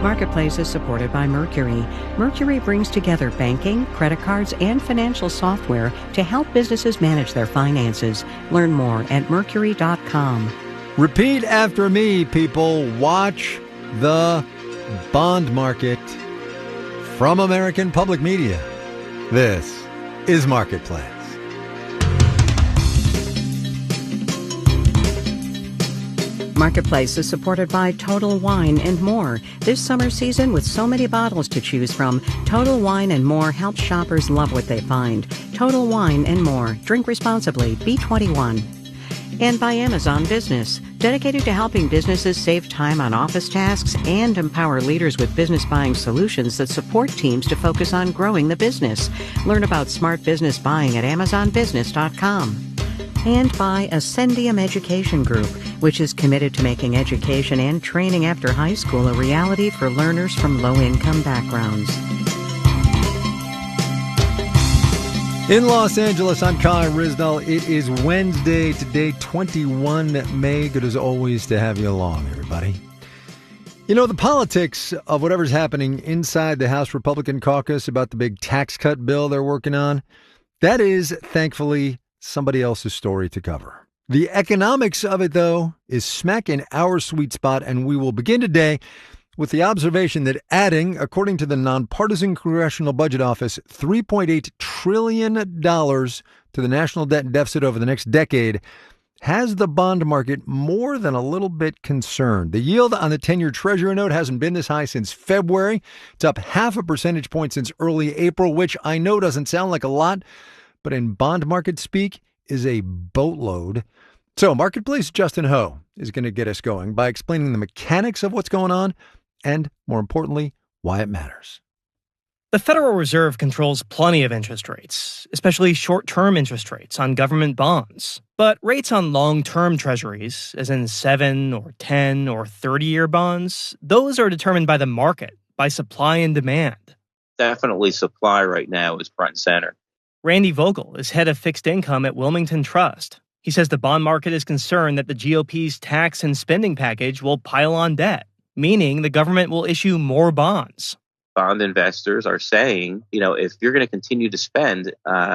Marketplace is supported by Mercury. Mercury brings together banking, credit cards, and financial software to help businesses manage their finances. Learn more at Mercury.com. Repeat after me, people. Watch the bond market. From American Public Media, this is Marketplace. Marketplace is supported by Total Wine and More. This summer season, with so many bottles to choose from, Total Wine and More helps shoppers love what they find. Total Wine and More. Drink responsibly. B21. And by Amazon Business, dedicated to helping businesses save time on office tasks and empower leaders with business buying solutions that support teams to focus on growing the business. Learn about smart business buying at AmazonBusiness.com. And by Ascendium Education Group, which is committed to making education and training after high school a reality for learners from low-income backgrounds. In Los Angeles, I'm Kai Risdell. It is Wednesday, today, 21 May. Good as always to have you along, everybody. You know, the politics of whatever's happening inside the House Republican caucus about the big tax cut bill they're working on, that is, thankfully, somebody else's story to cover. The economics of it, though, is smack in our sweet spot, and we will begin today with the observation that adding, according to the Nonpartisan Congressional Budget Office, $3.8 trillion to the national debt and deficit over the next decade has the bond market more than a little bit concerned. The yield on the 10-year Treasury note hasn't been this high since February. It's up 0.5 percentage point since early April, which I know doesn't sound like a lot, but in bond market speak is a boatload. So Marketplace Justin Ho is going to get us going by explaining the mechanics of what's going on and, more importantly, why it matters. The Federal Reserve controls plenty of interest rates, especially short-term interest rates on government bonds. But rates on long-term treasuries, as in 7 or 10 or 30-year bonds, those are determined by the market, by supply and demand. Definitely supply right now is front and center. Randy Vogel is head of fixed income at Wilmington Trust. He says the bond market is concerned that the GOP's tax and spending package will pile on debt, meaning the government will issue more bonds. Bond investors are saying, if you're going to continue to spend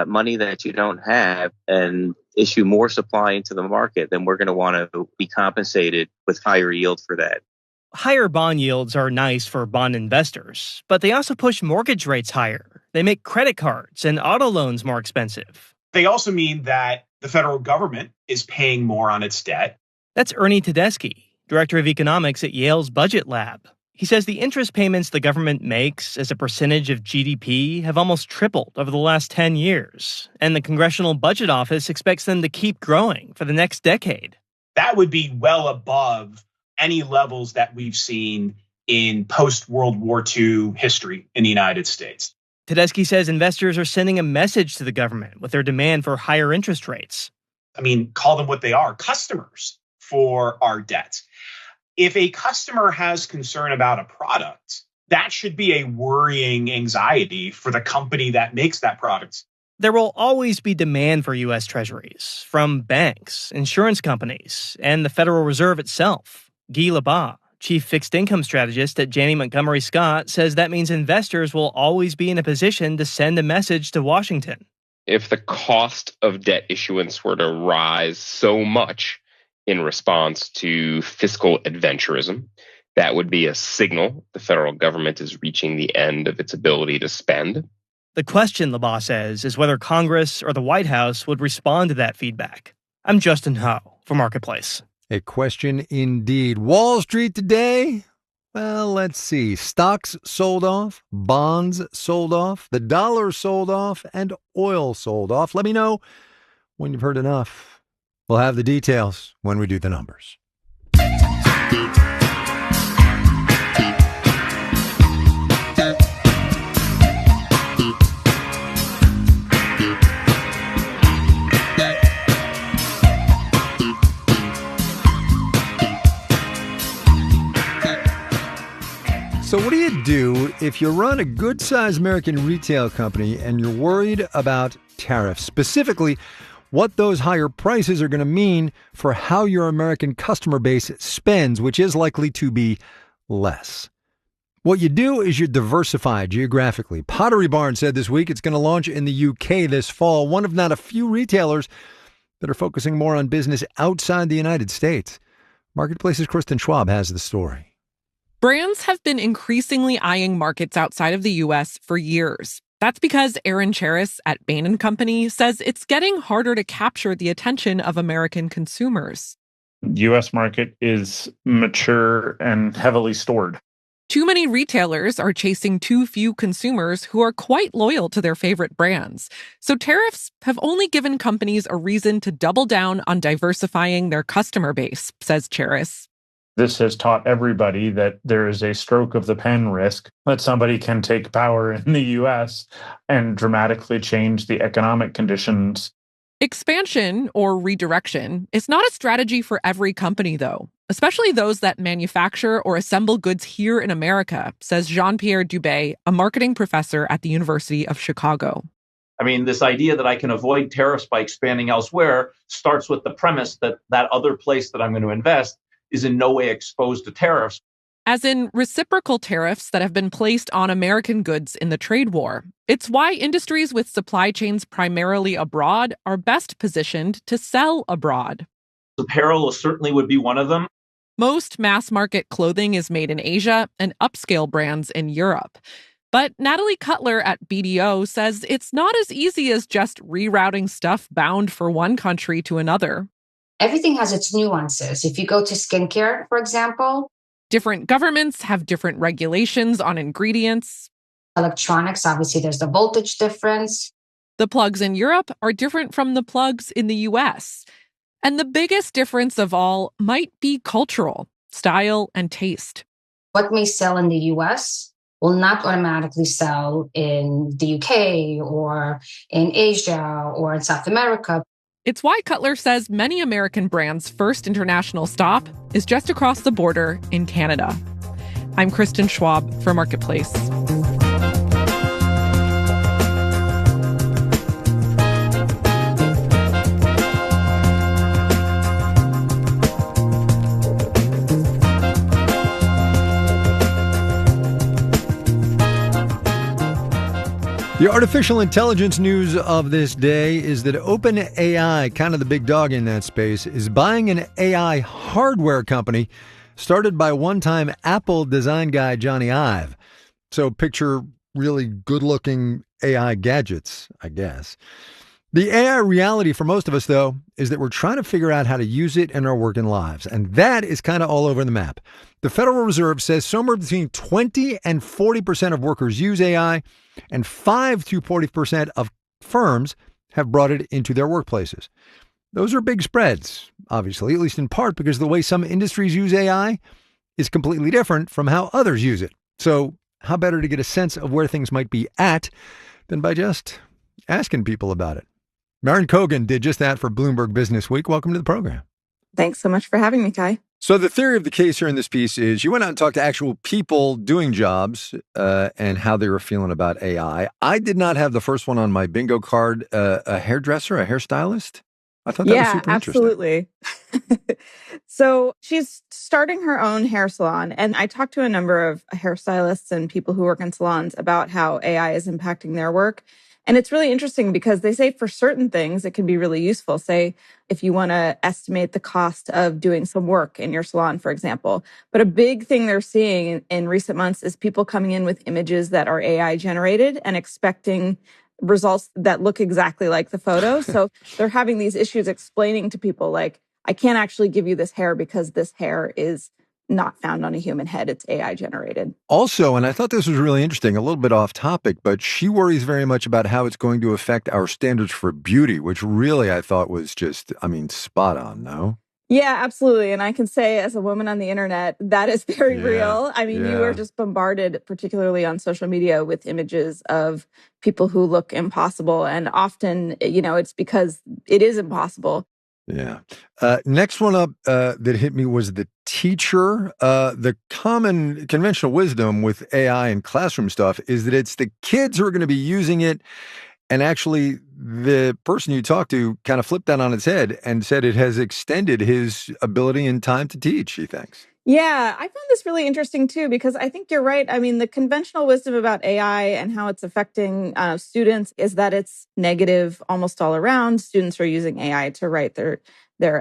money that you don't have and issue more supply into the market, then we're going to want to be compensated with higher yield for that. Higher bond yields are nice for bond investors, but they also push mortgage rates higher. They make credit cards and auto loans more expensive. They also mean that the federal government is paying more on its debt. That's Ernie Tedeschi, director of economics at Yale's Budget Lab. He says the interest payments the government makes as a percentage of GDP have almost tripled over the last 10 years, and the Congressional Budget Office expects them to keep growing for the next decade. That would be well above any levels that we've seen in post-World War II history in the United States. Tedeschi says investors are sending a message to the government with their demand for higher interest rates. Call them what they are, customers for our debt. If a customer has concern about a product, that should be a worrying anxiety for the company that makes that product. There will always be demand for U.S. Treasuries from banks, insurance companies, and the Federal Reserve itself. Guy Lebas, chief fixed income strategist at Janney Montgomery Scott, says that means investors will always be in a position to send a message to Washington. If the cost of debt issuance were to rise so much in response to fiscal adventurism, that would be a signal the federal government is reaching the end of its ability to spend. The question, Lebas says, is whether Congress or the White House would respond to that feedback. I'm Justin Ho for Marketplace. A question indeed. Wall Street today? Well, let's see. Stocks sold off, bonds sold off, the dollar sold off, and oil sold off. Let me know when you've heard enough. We'll have the details when we do the numbers. So what do you do if you run a good-sized American retail company and you're worried about tariffs? Specifically, what those higher prices are going to mean for how your American customer base spends, which is likely to be less. What you do is you diversify geographically. Pottery Barn said this week it's going to launch in the UK this fall, one of not a few retailers that are focusing more on business outside the United States. Marketplace's Kristen Schwab has the story. Brands have been increasingly eyeing markets outside of the U.S. for years. That's because Aaron Cheris at Bain & Company says it's getting harder to capture the attention of American consumers. The U.S. market is mature and heavily stored. Too many retailers are chasing too few consumers who are quite loyal to their favorite brands. So tariffs have only given companies a reason to double down on diversifying their customer base, says Cheris. This has taught everybody that there is a stroke of the pen risk, that somebody can take power in the U.S. and dramatically change the economic conditions. Expansion, or redirection, is not a strategy for every company, though, especially those that manufacture or assemble goods here in America, says Jean-Pierre Dubé, a marketing professor at the University of Chicago. I mean, this idea that I can avoid tariffs by expanding elsewhere starts with the premise that that other place that I'm going to invest is in no way exposed to tariffs. As in reciprocal tariffs that have been placed on American goods in the trade war. It's why industries with supply chains primarily abroad are best positioned to sell abroad. Apparel certainly would be one of them. Most mass-market clothing is made in Asia and upscale brands in Europe. But Natalie Cutler at BDO says it's not as easy as just rerouting stuff bound for one country to another. Everything has its nuances. If you go to skincare, for example, different governments have different regulations on ingredients. Electronics, obviously, there's the voltage difference. The plugs in Europe are different from the plugs in the US. And the biggest difference of all might be cultural, style, and taste. What may sell in the US will not automatically sell in the UK or in Asia or in South America. It's why Cutler says many American brands' first international stop is just across the border in Canada. I'm Kristen Schwab for Marketplace. The artificial intelligence news of this day is that OpenAI, kind of the big dog in that space, is buying an AI hardware company started by one-time Apple design guy Johnny Ive. So picture really good-looking AI gadgets, I guess. The AI reality for most of us, though, is that we're trying to figure out how to use it in our working lives. And that is kind of all over the map. The Federal Reserve says somewhere between 20 and 40% of workers use AI, and 5 to 40% of firms have brought it into their workplaces. Those are big spreads, obviously, at least in part because the way some industries use AI is completely different from how others use it. So how better to get a sense of where things might be at than by just asking people about it? Maren Kogan did just that for Bloomberg Business Week. Welcome to the program. Thanks so much for having me, Kai. So the theory of the case here in this piece is you went out and talked to actual people doing jobs and how they were feeling about AI. I did not have the first one on my bingo card, a hairdresser, a hairstylist. I thought that was super absolutely. So she's starting her own hair salon. And I talked to a number of hairstylists and people who work in salons about how AI is impacting their work. And it's really interesting because they say for certain things, it can be really useful. Say, if you want to estimate the cost of doing some work in your salon, for example. But a big thing they're seeing in recent months is people coming in with images that are AI generated and expecting results that look exactly like the photo. So they're having these issues explaining to people like, I can't actually give you this hair because this hair is not found on a human head. It's AI generated. Also, and I thought this was really interesting, a little bit off topic, but she worries very much about how it's going to affect our standards for beauty, which really I thought was just, spot on, no? Yeah, absolutely. And I can say as a woman on the internet, that is very real. You are just bombarded, particularly on social media, with images of people who look impossible. And often, it's because it is impossible. Yeah. Next one up that hit me was the teacher. The common conventional wisdom with AI and classroom stuff is that it's the kids who are going to be using it And actually, the person you talked to kind of flipped that on its head and said it has extended his ability and time to teach, she thinks. Yeah, I found this really interesting too, because I think you're right. I mean, the conventional wisdom about AI and how it's affecting students is that it's negative almost all around. Students are using AI to write their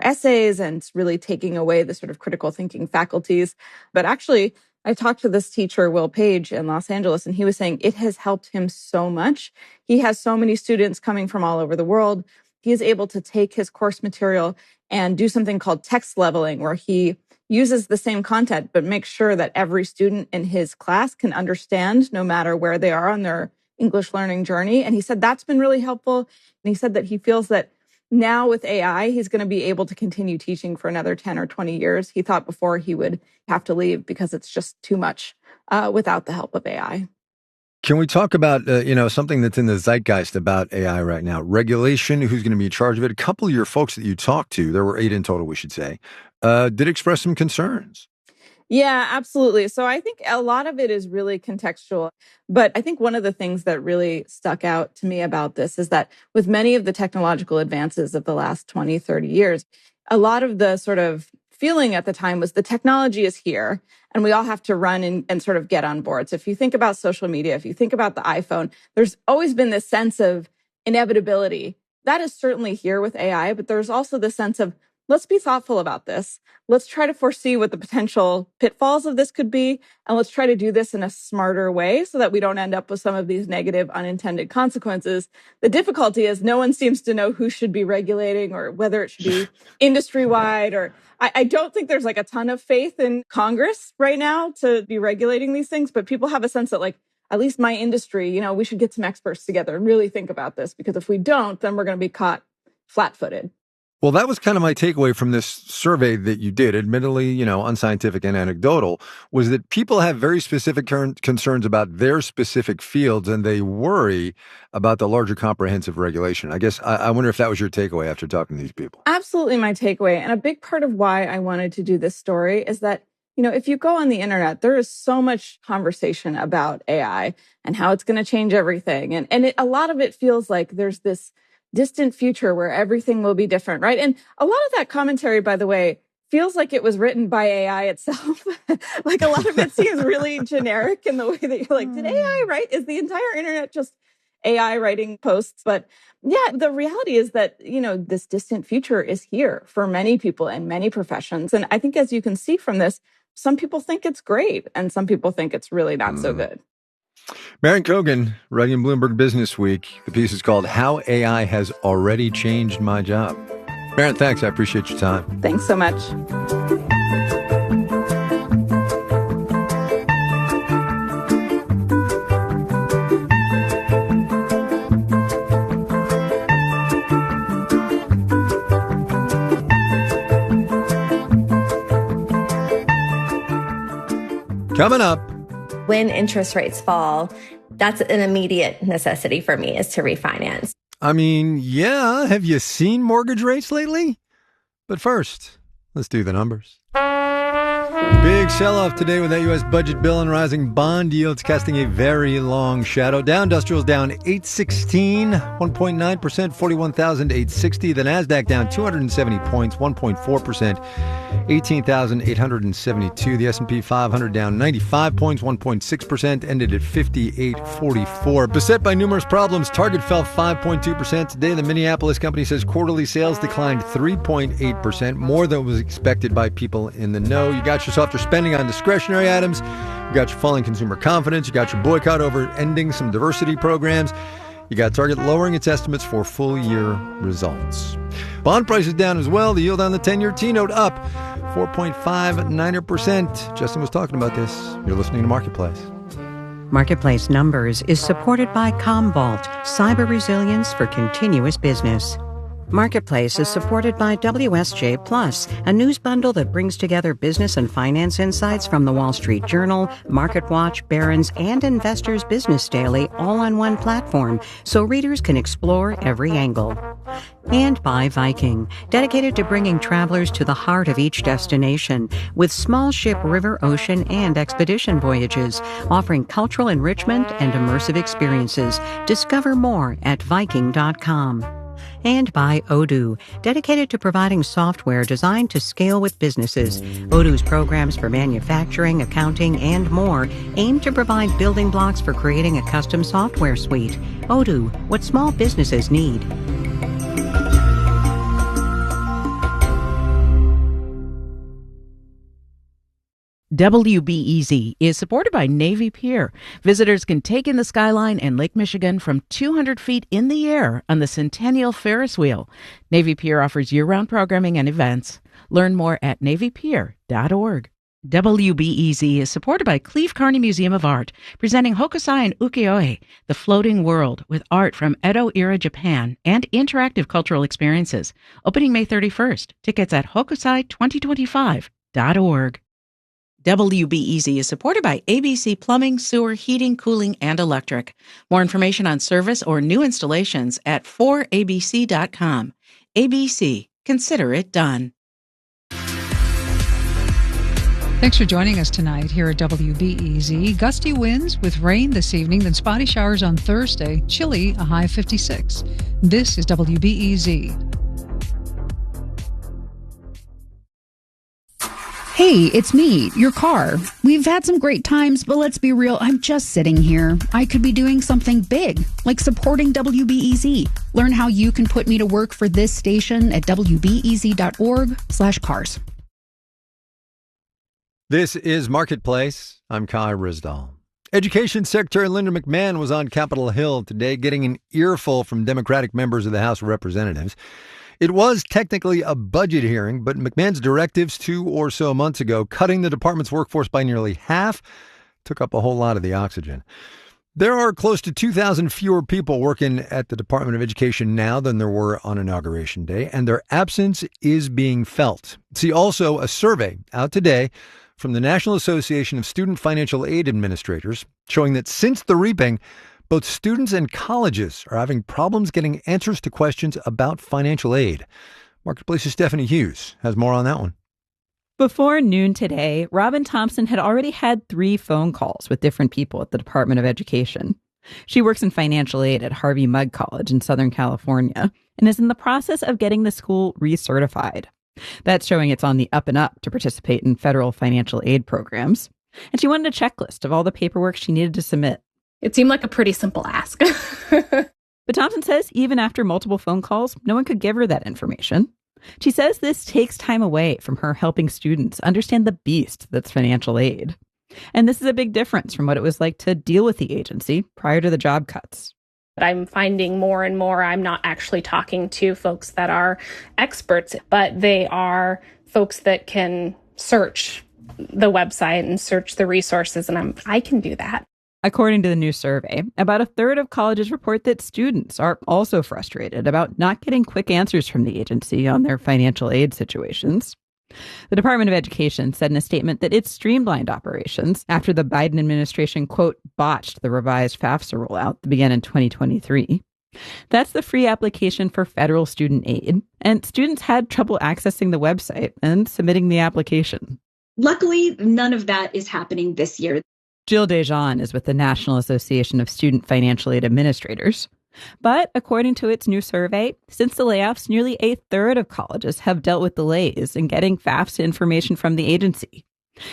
essays, and it's really taking away the sort of critical thinking faculties. But actually, I talked to this teacher, Will Page, in Los Angeles, and he was saying it has helped him so much. He has so many students coming from all over the world. He is able to take his course material and do something called text leveling, where he uses the same content, but makes sure that every student in his class can understand no matter where they are on their English learning journey. And he said that's been really helpful. And he said that he feels that now with AI, he's going to be able to continue teaching for another 10 or 20 years. He thought before he would have to leave because it's just too much without the help of AI. Can we talk about, something that's in the zeitgeist about AI right now? Regulation, who's going to be in charge of it? A couple of your folks that you talked to, there were 8 in total, we should say, did express some concerns. Yeah, absolutely. So I think a lot of it is really contextual. But I think one of the things that really stuck out to me about this is that with many of the technological advances of the last 20, 30 years, a lot of the sort of feeling at the time was the technology is here and we all have to run and sort of get on board. So if you think about social media, if you think about the iPhone, there's always been this sense of inevitability. That is certainly here with AI, but there's also the sense of let's be thoughtful about this. Let's try to foresee what the potential pitfalls of this could be. And let's try to do this in a smarter way so that we don't end up with some of these negative unintended consequences. The difficulty is no one seems to know who should be regulating or whether it should be industry-wide. Or I don't think there's like a ton of faith in Congress right now to be regulating these things, but people have a sense that like, at least my industry, we should get some experts together and really think about this, because if we don't, then we're going to be caught flat-footed. Well, that was kind of my takeaway from this survey that you did, admittedly, unscientific and anecdotal, was that people have very specific concerns about their specific fields, and they worry about the larger comprehensive regulation. I guess I wonder if that was your takeaway after talking to these people. Absolutely my takeaway. And a big part of why I wanted to do this story is that, if you go on the internet, there is so much conversation about AI and how it's going to change everything. And a lot of it feels like there's this distant future where everything will be different, right? And a lot of that commentary, by the way, feels like it was written by AI itself. Like a lot of it seems really generic in the way that you're like, did AI write? Is the entire internet just AI writing posts? But yeah, the reality is that, this distant future is here for many people in many professions. And I think as you can see from this, some people think it's great and some people think it's really not so good. Marian Kogan, writing in Bloomberg Business Week. The piece is called How AI Has Already Changed My Job. Marian, thanks. I appreciate your time. Thanks so much. Coming up. When interest rates fall, that's an immediate necessity for me, is to refinance. I mean, yeah. Have you seen mortgage rates lately? But first, let's do the numbers. Big sell-off today with that U.S. budget bill and rising bond yields casting a very long shadow. Dow Industrials down 816, 1.9%, 41,860. The Nasdaq down 270 points, 1.4%, 18,872. The S&P 500 down 95 points, 1.6%, ended at 5844. Beset by numerous problems, Target fell 5.2%. Today, the Minneapolis company says quarterly sales declined 3.8%, more than was expected by people in the know. You got your softer spending on discretionary items. You got your falling consumer confidence. You got your boycott over ending some diversity programs. You got Target lowering its estimates for full-year results. Bond prices down as well. The yield on the 10-year T-note up 4.59%. Justin was talking about this. You're listening to Marketplace. Marketplace Numbers is supported by Commvault, cyber resilience for continuous business. Marketplace is supported by WSJ Plus, a news bundle that brings together business and finance insights from the Wall Street Journal, MarketWatch, Barron's, and Investors Business Daily all on one platform, so readers can explore every angle. And by Viking, dedicated to bringing travelers to the heart of each destination, with small ship, river, ocean, and expedition voyages, offering cultural enrichment and immersive experiences. Discover more at Viking.com. And by Odoo, dedicated to providing software designed to scale with businesses. Odoo's programs for manufacturing, accounting, and more aim to provide building blocks for creating a custom software suite. Odoo, what small businesses need. WBEZ is supported by Navy Pier. Visitors can take in the skyline and Lake Michigan from 200 feet in the air on the Centennial Ferris Wheel. Navy Pier offers year-round programming and events. Learn more at navypier.org. WBEZ is supported by Cleve Carney Museum of Art, presenting Hokusai and Ukiyo-e, The Floating World, with art from Edo-era Japan and interactive cultural experiences. Opening May 31st. Tickets at hokusai2025.org. WBEZ is supported by ABC Plumbing, Sewer, Heating, Cooling, and Electric. More information on service or new installations at 4abc.com. ABC. Consider it done. Thanks for joining us tonight here at WBEZ. Gusty winds with rain this evening, then spotty showers on Thursday. Chilly, a high of 56. This is WBEZ. Hey, it's me, your car. We've had some great times, but let's be real, I'm just sitting here. I could be doing something big, like supporting WBEZ. Learn how you can put me to work for this station at wbez.org/cars. This is Marketplace. I'm Kai Ryssdal. Education Secretary Linda McMahon was on Capitol Hill today getting an earful from Democratic members of the House of Representatives. It was technically a budget hearing, but McMahon's directives 2 or so months ago, cutting the department's workforce by nearly half, took up a whole lot of the oxygen. There are close to 2,000 fewer people working at the Department of Education now than there were on Inauguration Day, and their absence is being felt. See also a survey out today from the National Association of Student Financial Aid Administrators showing that since the reaping, both students and colleges are having problems getting answers to questions about financial aid. Marketplace's Stephanie Hughes has more on that one. Before noon today, Robin Thompson had already had 3 phone calls with different people at the Department of Education. She works in financial aid at Harvey Mudd College in Southern California and is in the process of getting the school recertified. That's showing it's on the up and up to participate in federal financial aid programs. And she wanted a checklist of all the paperwork she needed to submit. It seemed like a pretty simple ask. But Thompson says even after multiple phone calls, no one could give her that information. She says this takes time away from her helping students understand the beast that's financial aid. And this is a big difference from what it was like to deal with the agency prior to the job cuts. I'm finding more and more I'm not actually talking to folks that are experts, but they are folks that can search the website and search the resources, and I can do that. According to the new survey, about a third of colleges report that students are also frustrated about not getting quick answers from the agency on their financial aid situations. The Department of Education said in a statement that it streamlined operations after the Biden administration, quote, botched the revised FAFSA rollout that began in 2023. That's the free application for federal student aid, and students had trouble accessing the website and submitting the application. Luckily, none of that is happening this year. Jill Dejan is with the National Association of Student Financial Aid Administrators. But according to its new survey, since the layoffs, nearly a third of colleges have dealt with delays in getting FAFSA information from the agency.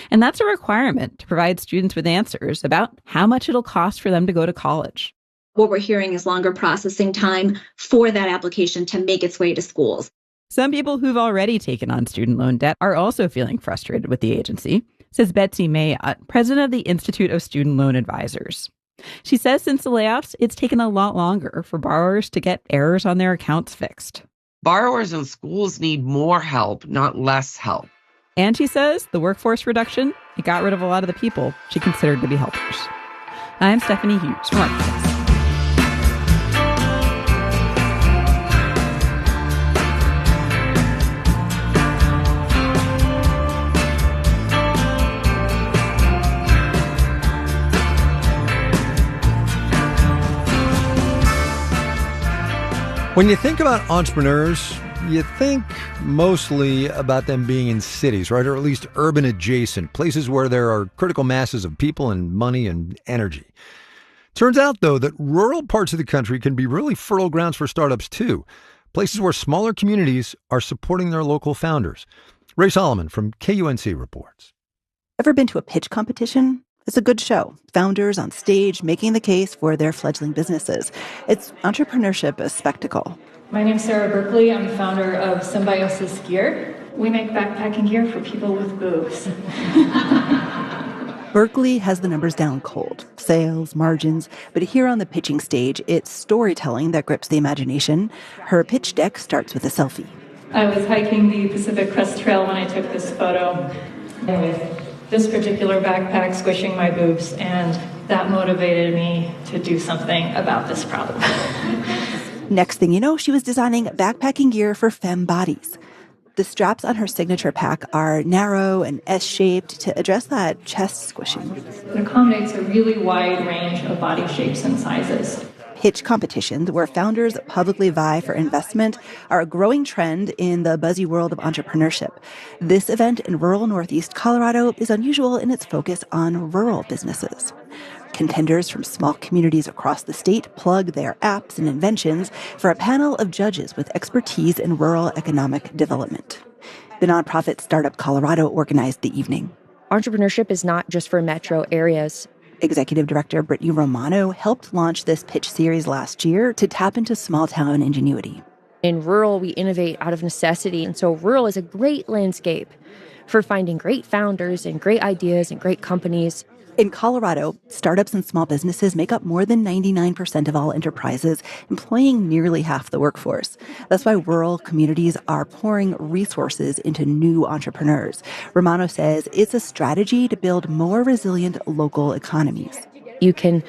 And that's a requirement to provide students with answers about how much it'll cost for them to go to college. What we're hearing is longer processing time for that application to make its way to schools. Some people who've already taken on student loan debt are also feeling frustrated with the agency, says Betsy Mayotte, president of the Institute of Student Loan Advisors. She says since the layoffs, it's taken a lot longer for borrowers to get errors on their accounts fixed. Borrowers and schools need more help, not less help. And she says the workforce reduction, it got rid of a lot of the people she considered to be helpers. I'm Stephanie Hughes from Marketplace. When you think about entrepreneurs, you think mostly about them being in cities, right? Or at least urban adjacent, places where there are critical masses of people and money and energy. Turns out, though, that rural parts of the country can be really fertile grounds for startups, too. Places where smaller communities are supporting their local founders. Ray Solomon from KUNC reports. Ever been to a pitch competition? It's a good show. Founders on stage making the case for their fledgling businesses. It's entrepreneurship as spectacle. My name's Sarah Berkeley. I'm the founder of Symbiosis Gear. We make backpacking gear for people with boobs. Berkeley has the numbers down cold. Sales, margins. But here on the pitching stage, it's storytelling that grips the imagination. Her pitch deck starts with a selfie. I was hiking the Pacific Crest Trail when I took this photo with this particular backpack squishing my boobs, and that motivated me to do something about this problem. Next thing you know, she was designing backpacking gear for femme bodies. The straps on her signature pack are narrow and S-shaped to address that chest squishing. It accommodates a really wide range of body shapes and sizes. Pitch competitions, where founders publicly vie for investment, are a growing trend in the buzzy world of entrepreneurship. This event in rural Northeast Colorado is unusual in its focus on rural businesses. Contenders from small communities across the state plug their apps and inventions for a panel of judges with expertise in rural economic development. The nonprofit Startup Colorado organized the evening. Entrepreneurship is not just for metro areas. Executive Director Brittany Romano helped launch this pitch series last year to tap into small-town ingenuity. In rural, we innovate out of necessity, and so rural is a great landscape for finding great founders and great ideas and great companies. In Colorado, startups and small businesses make up more than 99% of all enterprises, employing nearly half the workforce. That's why rural communities are pouring resources into new entrepreneurs. Romano says it's a strategy to build more resilient local economies. You can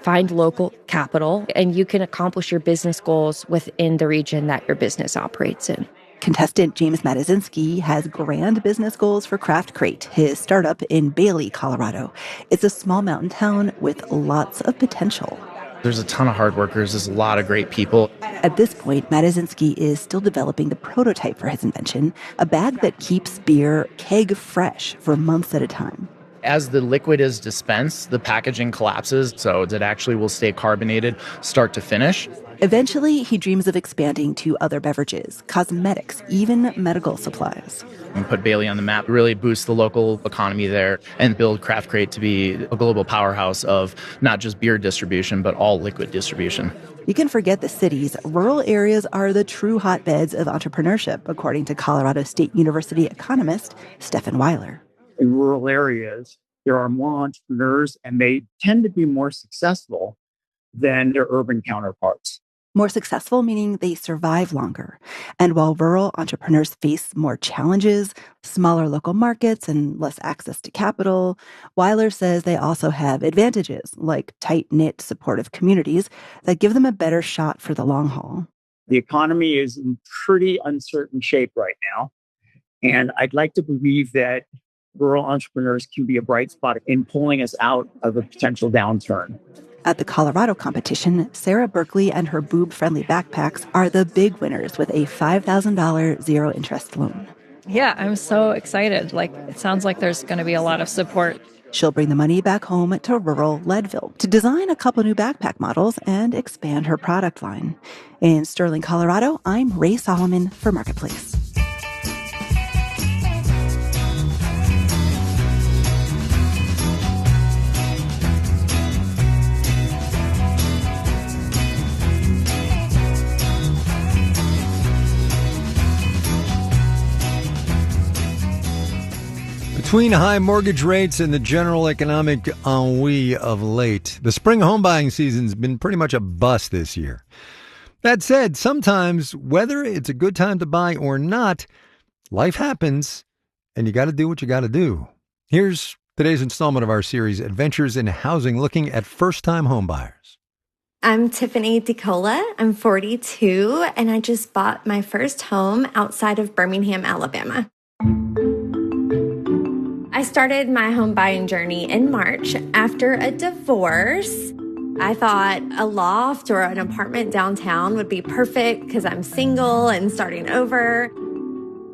find local capital, and you can accomplish your business goals within the region that your business operates in. Contestant James Matazinski has grand business goals for Craft Crate, his startup in Bailey, Colorado. It's a small mountain town with lots of potential. There's a ton of hard workers. There's a lot of great people. At this point, Matazinski is still developing the prototype for his invention, a bag that keeps beer keg fresh for months at a time. As the liquid is dispensed, the packaging collapses, so it actually will stay carbonated start to finish. Eventually, he dreams of expanding to other beverages, cosmetics, even medical supplies. And put Bailey on the map, really boost the local economy there, and build Craft Crate to be a global powerhouse of not just beer distribution, but all liquid distribution. You can forget the cities. Rural areas are the true hotbeds of entrepreneurship, according to Colorado State University economist Stephen Weiler. In rural areas, there are more entrepreneurs, and they tend to be more successful than their urban counterparts. More successful meaning they survive longer. And while rural entrepreneurs face more challenges, smaller local markets, and less access to capital, Weiler says they also have advantages, like tight-knit, supportive communities that give them a better shot for the long haul. The economy is in pretty uncertain shape right now. And I'd like to believe that rural entrepreneurs can be a bright spot in pulling us out of a potential downturn. At the Colorado competition, Sarah Berkeley and her boob-friendly backpacks are the big winners with a $5,000 zero-interest loan. Yeah, I'm so excited. It sounds like there's going to be a lot of support. She'll bring the money back home to rural Leadville to design a couple new backpack models and expand her product line. In Sterling, Colorado, I'm Ray Solomon for Marketplace. Between high mortgage rates and the general economic ennui of late, the spring home buying season's been pretty much a bust this year. That said, sometimes, whether it's a good time to buy or not, life happens, and you got to do what you got to do. Here's today's installment of our series, Adventures in Housing, looking at first-time home buyers. I'm Tiffany DeCola. I'm 42, and I just bought my first home outside of Birmingham, Alabama. I started my home buying journey in March after a divorce. I thought a loft or an apartment downtown would be perfect because I'm single and starting over.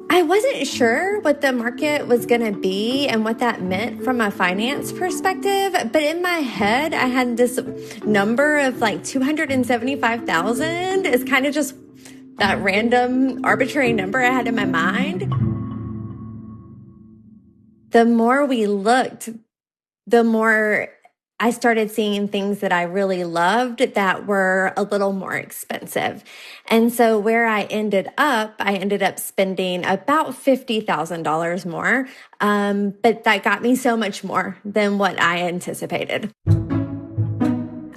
I wasn't sure what the market was going to be and what that meant from a finance perspective, but in my head, I had this number of like $275,000 is kind of just that random arbitrary number I had in my mind. The more we looked, the more I started seeing things that I really loved that were a little more expensive. And so where I ended up spending about $50,000 more. But that got me so much more than what I anticipated.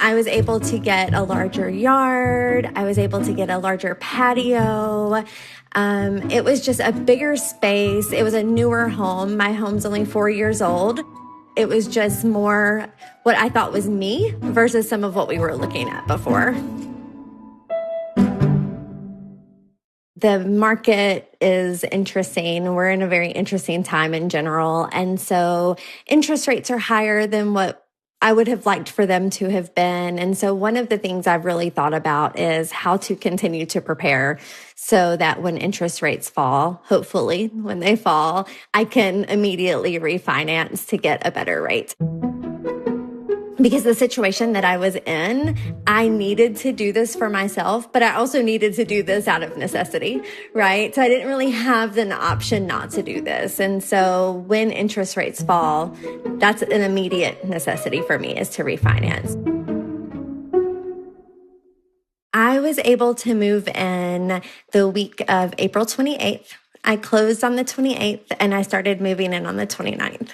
I was able to get a larger yard. I was able to get a larger patio. It was just a bigger space. It was a newer home. My home's only 4 years old. It was just more what I thought was me versus some of what we were looking at before. The market is interesting. We're in a very interesting time in general. And so interest rates are higher than what I would have liked for them to have been. And so one of the things I've really thought about is how to continue to prepare so that when interest rates fall, hopefully when they fall, I can immediately refinance to get a better rate. Because the situation that I was in, I needed to do this for myself, but I also needed to do this out of necessity, right? So I didn't really have an option not to do this. And so when interest rates fall, that's an immediate necessity for me is to refinance. I was able to move in the week of April 28th. I closed on the 28th and I started moving in on the 29th.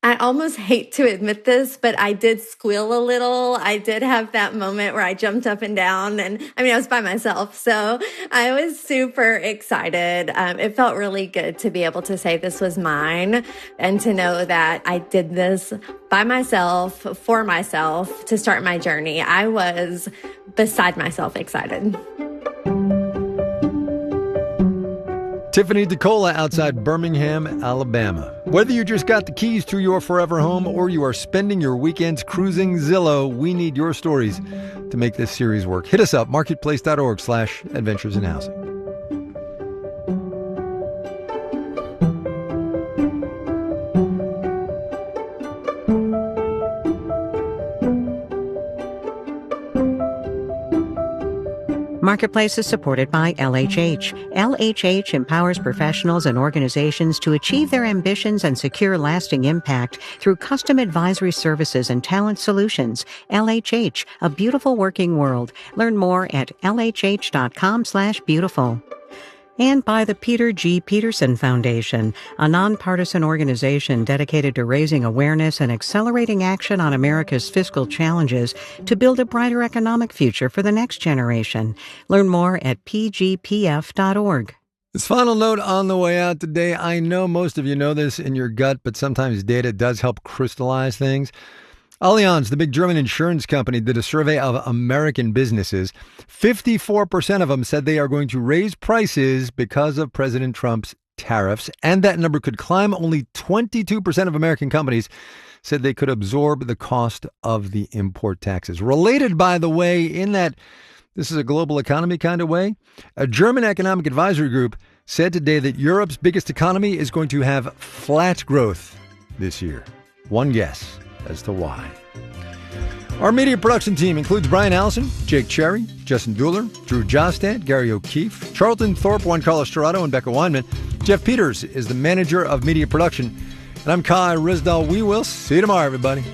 I almost hate to admit this, but I did squeal a little. I did have that moment where I jumped up and down and I was by myself. So I was super excited. It felt really good to be able to say this was mine and to know that I did this by myself, for myself to start my journey. I was beside myself excited. Tiffany DeCola outside Birmingham, Alabama. Whether you just got the keys to your forever home or you are spending your weekends cruising Zillow, we need your stories to make this series work. Hit us up, marketplace.org/adventures in housing. Marketplace is supported by LHH. LHH empowers professionals and organizations to achieve their ambitions and secure lasting impact through custom advisory services and talent solutions. LHH, a beautiful working world. Learn more at lhh.com/beautiful. And by the Peter G. Peterson Foundation, a nonpartisan organization dedicated to raising awareness and accelerating action on America's fiscal challenges to build a brighter economic future for the next generation. Learn more at pgpf.org. This final note on the way out today. I know most of you know this in your gut, but sometimes data does help crystallize things. Allianz, the big German insurance company, did a survey of American businesses. 54% of them said they are going to raise prices because of President Trump's tariffs, and that number could climb. Only 22% of American companies said they could absorb the cost of the import taxes. Related, by the way, in that this is a global economy kind of way, a German economic advisory group said today that Europe's biggest economy is going to have flat growth this year. One guess as to why. Our media production team includes Brian Allison, Jake Cherry, Justin Dueller, Drew Jostad, Gary O'Keefe, Charlton Thorpe, Juan Carlos Torado, and Becca Weinman. Jeff Peters is the manager of media production. And I'm Kai Risdall. We will see you tomorrow, everybody.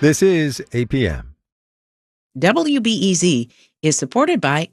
This is APM. WBEZ is supported by